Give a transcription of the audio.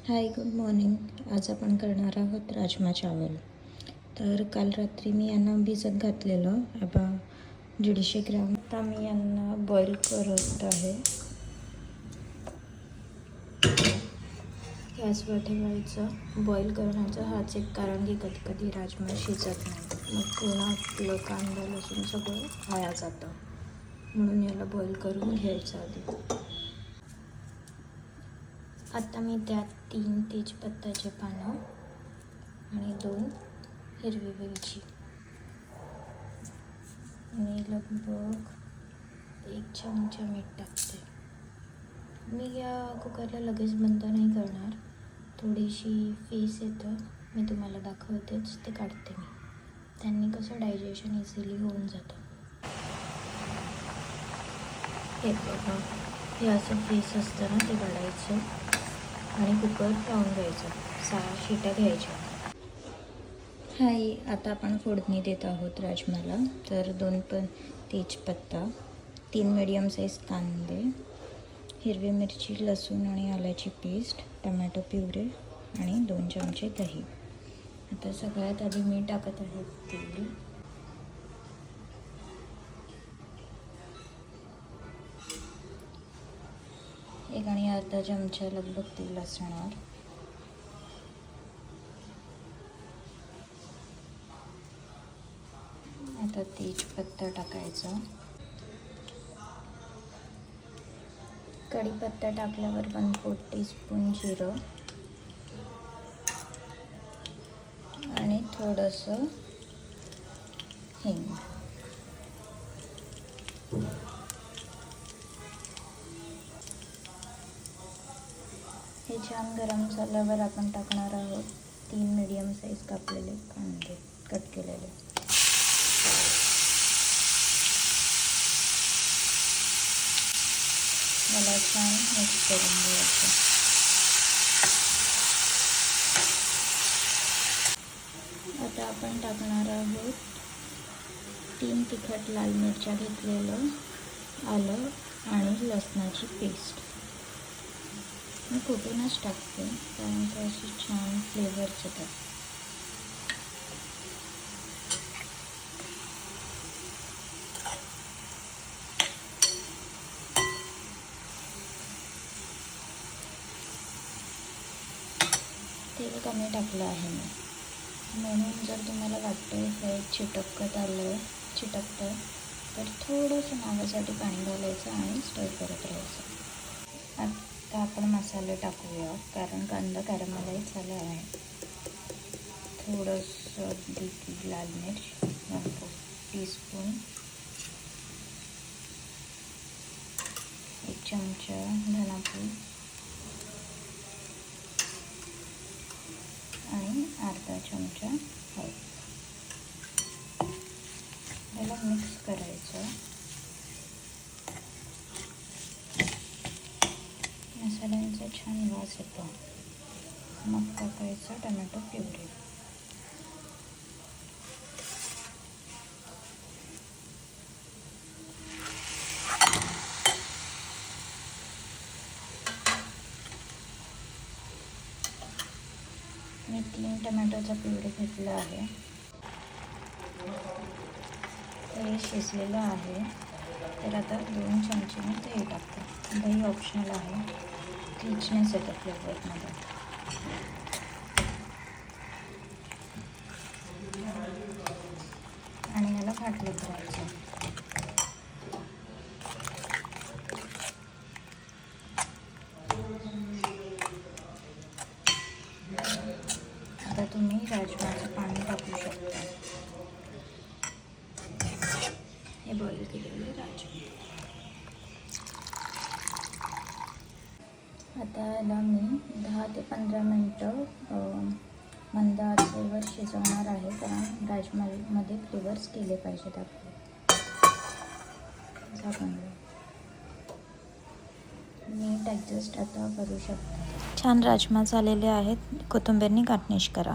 हाय, good morning. आज आपण करणार आहोत राजमा चावल. तर काल रात्री मी यांना भिजत घातलेलं 150 ग्राम. आता मी यांना बॉईल करत आहे. गॅसवर ठेवायचं. बॉईल करण्याचं हाच एक कारण की कधी कधी राजमा शिजत नाही, मग पूर्ण आपलं कांदा लसूण सगळं वाया जातं, म्हणून याला बॉईल करून घ्यायचं आधी. आता मी त्यात 3 तेजपत्त्याचे पानं आणि 2 हिरवी वेलची आणि लगभग 1 चमचा मीठ टाकते. मी या कुकरला लगेच बंद नाही करणार, थोडीशी फेस येतं, मी तुम्हाला दाखवतेच, ते काढते मी. त्यांनी कसं डायजेशन इझिली होऊन जातं. हे बघा, हे असं फेस असतं ना, ते काढायचं आणि कुकर लावून घ्यायचं. 6 शिट्या घ्यायच्या. हाय, आता आपण फोडणी देत आहोत राजमाला. तर 2 तेजपत्ता, 3 मीडियम साईज कांदे, हिरवी मिरची, लसूण आणि आल्याची पेस्ट, टमॅटो प्युरे आणि 2 चमचे दही. आता सगळ्यात आधी मी टाकत आहे तेल. एक आणि अर्धा चमचा लगभग तेल असणार. आता तेजपत्ता टाकायचा. कढीपत्ता टाकल्यावर 1/4 टीस्पून जिरं आणि थोडंसं हिंग. हे छान गरम झाल्यावर आपण टाकणार आहोत 3 मीडियम साईज कापलेले कांदे, कट केलेले. मला छान मिक्स करून घ्यायचं. आता आपण टाकणार आहोत 3 तिखट लाल मिरच्या घेतलेलं, आलं आणि लसणाची पेस्ट. मी कुठूनच टाकते कारण की अशी छान फ्लेवर्स येतात. तेल कमी टाकलं आहे मी, म्हणून जर तुम्हाला वाटतं हे चिटकतं तर थोडंसं नावासाठी पाणी घालायचं आणि स्टर करत राहायचं. आता आपण मसाले टाकूया, कारण कांदा कॅरमलाइज झाला आहे. थोडंसं लाल मिर्च, 1/4 टीस्पून, 1 चमचा धनापूड आणि अर्धा चमचा हळद. याला मिक्स करायचं. मसाल्यांचा छान वास येतो. मग टाकायचं टमॅटो प्युरी. मी 3 टमॅटोचा प्युरी घेतला आहे. हे शिजलेलं आहे, तर आता 2 चमचे मी दही टाकते. दही ऑप्शनल आहे, रिचनेस येतं फ्लेवरमध्ये. आणि याला फाटलं करायचं. आता तुम्ही राजमाचं पाणी टाकू शकता. हे बॉईल केलेले राजमा. आता याला मी 10 ते 15 मिनटं मंद आचेवर शिजवणार आहे, कारण राजमामध्ये फ्लेवर्स केले पाहिजेत आपले. झाकण मीठ ॲडजस्ट आता करू शकता. छान राजमा झालेले आहेत. कोथिंबीरने गार्निश करा.